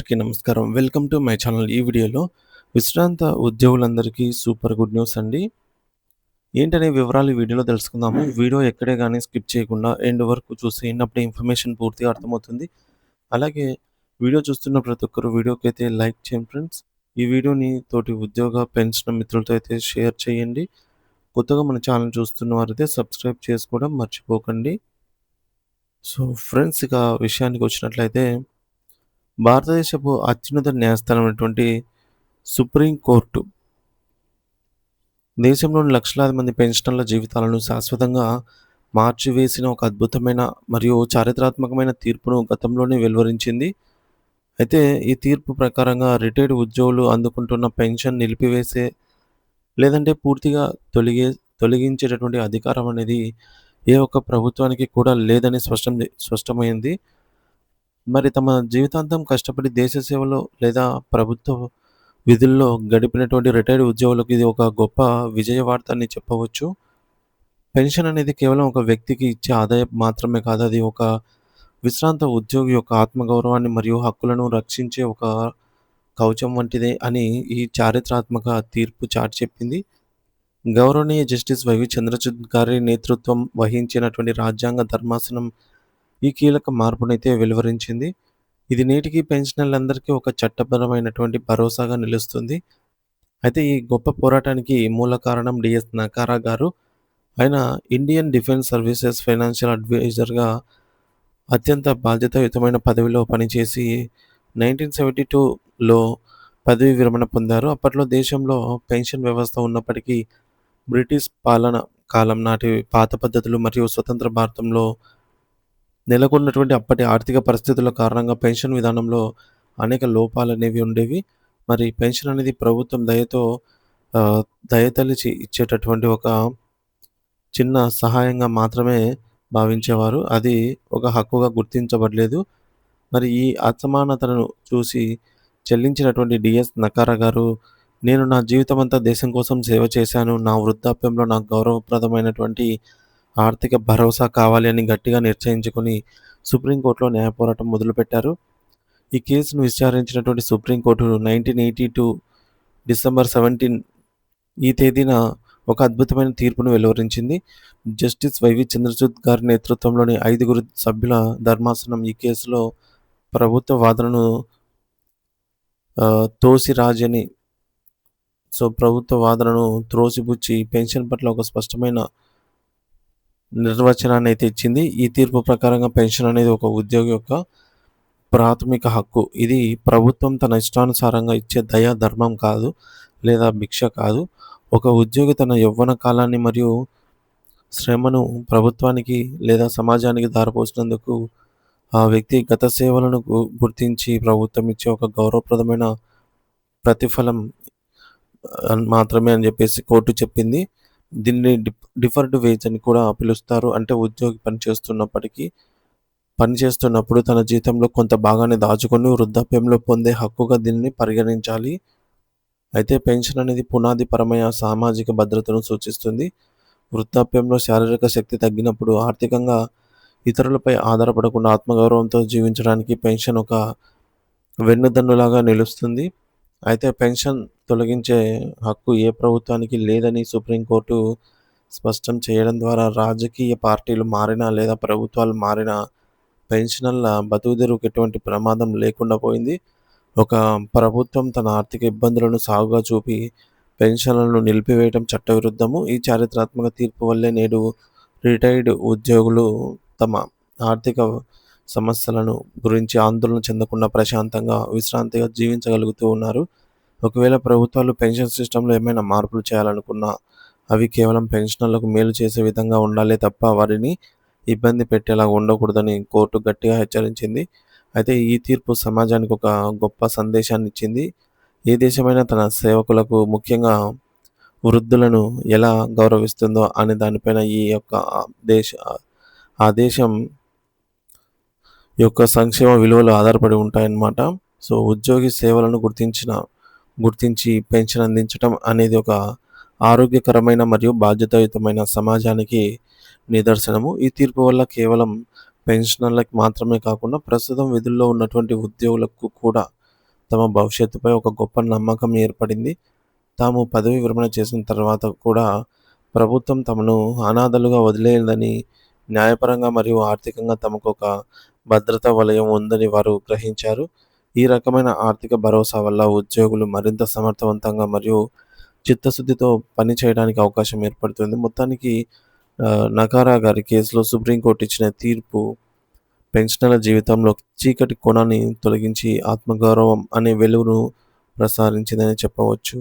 అందరికీ నమస్కారం. Welcome to my channel. ఈ వీడియోలో విశ్రాంత ఉద్యోగులందరికీ సూపర్ గుడ్ న్యూస్ అండి. ఏంటనే వివరాలు ఈ వీడియోలో తెలుసుకుందాము. వీడియో ఎక్కడే గాని స్కిప్ చేయకుండా ఎండ్ వరకు చూసేయండి. అప్పుడే ఇన్ఫర్మేషన్ పూర్తిగా అర్థమవుతుంది. అలాగే వీడియో చూస్తున్న ప్రతి ఒక్కరు వీడియోకైతే లైక్ చేయండి ఫ్రెండ్స్. ఈ వీడియోని తోటి ఉద్యోగ, పెన్షన్ మిత్రులతో అయితే షేర్ చేయండి. కొత్తగా మన ఛానల్ చూస్తున్న వారైతే సబ్స్క్రైబ్ చేసుకోవడం మర్చిపోకండి. సో ఫ్రెండ్స్, ఇక విషయానికి వచ్చినట్లయితే భారతదేశపు అత్యున్నత న్యాయస్థానమైనటువంటి సుప్రీం కోర్టు దేశంలోని లక్షలాది మంది పెన్షనర్ల జీవితాలను శాశ్వతంగా మార్చివేసిన ఒక అద్భుతమైన మరియు చారిత్రాత్మకమైన తీర్పును గతంలోనే వెలువరించింది. అయితే ఈ తీర్పు ప్రకారంగా రిటైర్డ్ ఉద్యోగులు అందుకుంటున్న పెన్షన్ నిలిపివేసే లేదంటే పూర్తిగా తొలగించేటటువంటి అధికారం అనేది ఏ ఒక్క ప్రభుత్వానికి కూడా లేదని స్పష్టమైంది. మరి తమ జీవితాంతం కష్టపడి దేశ సేవలో లేదా ప్రభుత్వ విధుల్లో గడిపినటువంటి రిటైర్డ్ ఉద్యోగులకు ఇది ఒక గొప్ప విజయ వార్త అని చెప్పవచ్చు. పెన్షన్ అనేది కేవలం ఒక వ్యక్తికి ఇచ్చే ఆదాయం మాత్రమే కాదు. అది ఒక విశ్రాంత ఉద్యోగి యొక్క ఆత్మగౌరవాన్ని మరియు హక్కులను రక్షించే ఒక కవచం వంటిదే అని ఈ చారిత్రాత్మక తీర్పు చాటి చెప్పింది. గౌరవనీయ జస్టిస్ వైవి చంద్రచూడ్ గారి నేతృత్వం వహించినటువంటి రాజ్యాంగ ధర్మాసనం ఈ కీలక మార్పునైతే వెలువరించింది. ఇది నేటికి పెన్షనర్లందరికీ ఒక చట్టపరమైనటువంటి భరోసాగా నిలుస్తుంది. అయితే ఈ గొప్ప పోరాటానికి మూల కారణం డిఎస్ నకారా గారు. ఆయన ఇండియన్ డిఫెన్స్ సర్వీసెస్ ఫైనాన్షియల్ అడ్వైజర్‌గా అత్యంత బాధ్యతాయుతమైన పదవిలో పనిచేసి 1972లో పదవీ విరమణ పొందారు. అప్పట్లో దేశంలో పెన్షన్ వ్యవస్థ ఉన్నప్పటికీ బ్రిటిష్ పాలన కాలం నాటి పాత పద్ధతులు మరియు స్వతంత్ర భారతంలో నెలకొన్నటువంటి అప్పటి ఆర్థిక పరిస్థితుల కారణంగా పెన్షన్ విధానంలో అనేక లోపాలనేవి ఉండేవి. మరి పెన్షన్ అనేది ప్రభుత్వం దయతో ఆహ్, దయతలిచి ఇచ్చేటటువంటి ఒక చిన్న సహాయంగా మాత్రమే భావించేవారు. అది ఒక హక్కుగా గుర్తించబడలేదు. మరి ఈ అసమానతలను చూసి చెల్లించినటువంటి డిఎస్ నకారా గారు, "నేను నా జీవితమంతా దేశం కోసం సేవ చేశాను. నా వృద్ధాప్యంలో నాకు గౌరవప్రదమైనటువంటి ఆర్థిక భరోసా కావాలి" అని గట్టిగా నిశ్చయించుకొని సుప్రీంకోర్టులో న్యాయ పోరాటం మొదలుపెట్టారు. ఈ కేసును విచారించినటువంటి సుప్రీంకోర్టు 1982 డిసెంబర్ 17 ఈ తేదీన ఒక అద్భుతమైన తీర్పును వెలువరించింది. జస్టిస్ వైవి చంద్రచూడ్ గారి నేతృత్వంలోని 5 సభ్యుల ధర్మాసనం ఈ కేసులో ప్రభుత్వ వాదనను తోసిరాజని ప్రభుత్వ వాదనను త్రోసిపుచ్చి పెన్షన్ పట్ల ఒక స్పష్టమైన నిర్వచనాన్ని అయితే ఇచ్చింది. ఈ తీర్పు ప్రకారంగా పెన్షన్ అనేది ఒక ఉద్యోగి యొక్క ప్రాథమిక హక్కు. ఇది ప్రభుత్వం తన ఇష్టానుసారంగా ఇచ్చే దయా ధర్మం కాదు, లేదా భిక్ష కాదు. ఒక ఉద్యోగి తన యవ్వన కాలాన్ని మరియు శ్రమను ప్రభుత్వానికి లేదా సమాజానికి ధారపోసినందుకు ఆ వ్యక్తి గత సేవలను గుర్తించి ప్రభుత్వం ఇచ్చే ఒక గౌరవప్రదమైన ప్రతిఫలం మాత్రమే అని చెప్పేసి కోర్టు చెప్పింది. దీన్ని డిఫర్డ్ వేజ్ అని కూడా పిలుస్తారు. అంటే ఉద్యోగి పనిచేస్తున్నప్పుడు తన జీతంలో కొంత భాగాన్ని దాచుకొని వృద్ధాప్యంలో పొందే హక్కుగా దీనిని పరిగణించాలి. అయితే పెన్షన్ అనేది పునాదిపరమైన సామాజిక భద్రతను సూచిస్తుంది. వృద్ధాప్యంలో శారీరక శక్తి తగ్గినప్పుడు ఆర్థికంగా ఇతరులపై ఆధారపడకుండా ఆత్మగౌరవంతో జీవించడానికి పెన్షన్ ఒక వెన్నుదన్నులాగా నిలుస్తుంది. అయితే పెన్షన్ తొలగించే హక్కు ఏ ప్రభుత్వానికి లేదని సుప్రీంకోర్టు స్పష్టం చేయడం ద్వారా రాజకీయ పార్టీలు మారినా లేదా ప్రభుత్వాలు మారినా పెన్షనర్ల బతుకుదెరువుకు ఎటువంటి ప్రమాదం లేకుండా పోయింది. ఒక ప్రభుత్వం తన ఆర్థిక ఇబ్బందులను సాగుగా చూపి పెన్షన్లను నిలిపివేయడం చట్టవిరుద్ధము. ఈ చారిత్రాత్మక తీర్పు వల్లే నేడు రిటైర్డ్ ఉద్యోగులు తమ ఆర్థిక సమస్యలను గురించి ఆందోళన చెందకుండా ప్రశాంతంగా, విశ్రాంతిగా జీవించగలుగుతూ ఉన్నారు. ఒకవేళ ప్రభుత్వాలు పెన్షన్ సిస్టంలో ఏమైనా మార్పులు చేయాలనుకున్నా అవి కేవలం పెన్షనర్లకు మేలు చేసే విధంగా ఉండాలే తప్ప వారిని ఇబ్బంది పెట్టేలాగా ఉండకూడదని కోర్టు గట్టిగా హెచ్చరించింది. అయితే ఈ తీర్పు సమాజానికి ఒక గొప్ప సందేశాన్ని ఇచ్చింది. ఏ దేశమైనా తన సేవకులకు, ముఖ్యంగా వృద్ధులను ఎలా గౌరవిస్తుందో అనే దానిపైన ఈ యొక్క దేశ ఆ దేశం యొక్క సంక్షేమ విలువలు ఆధారపడి ఉంటాయన్నమాట. సో ఉద్యోగి సేవలను గుర్తించి పెన్షన్ అందించడం అనేది ఒక ఆరోగ్యకరమైన మరియు బాధ్యతాయుతమైన సమాజానికి నిదర్శనము. ఈ తీర్పు వల్ల కేవలం పెన్షనర్లకు మాత్రమే కాకుండా ప్రస్తుతం విధుల్లో ఉన్నటువంటి ఉద్యోగులకు కూడా తమ భవిష్యత్తుపై ఒక గొప్ప నమ్మకం ఏర్పడింది. తాము పదవీ విరమణ చేసిన తర్వాత కూడా ప్రభుత్వం తమను అనాథలుగా వదిలేయదని, న్యాయపరంగా మరియు ఆర్థికంగా తమకొక భద్రతా వలయం ఉందని వారు గ్రహించారు. ఈ రకమైన ఆర్థిక భరోసా వల్ల ఉద్యోగులు మరింత సమర్థవంతంగా మరియు చిత్తశుద్ధితో పని చేయడానికి అవకాశం ఏర్పడుతుంది. మొత్తానికి నగారా గారి కేసులో సుప్రీంకోర్టు ఇచ్చిన తీర్పు పెన్షనర్ల జీవితంలో చీకటి కోణాన్ని తొలగించి ఆత్మగౌరవం అనే వెలుగును ప్రసారించిందని చెప్పవచ్చు.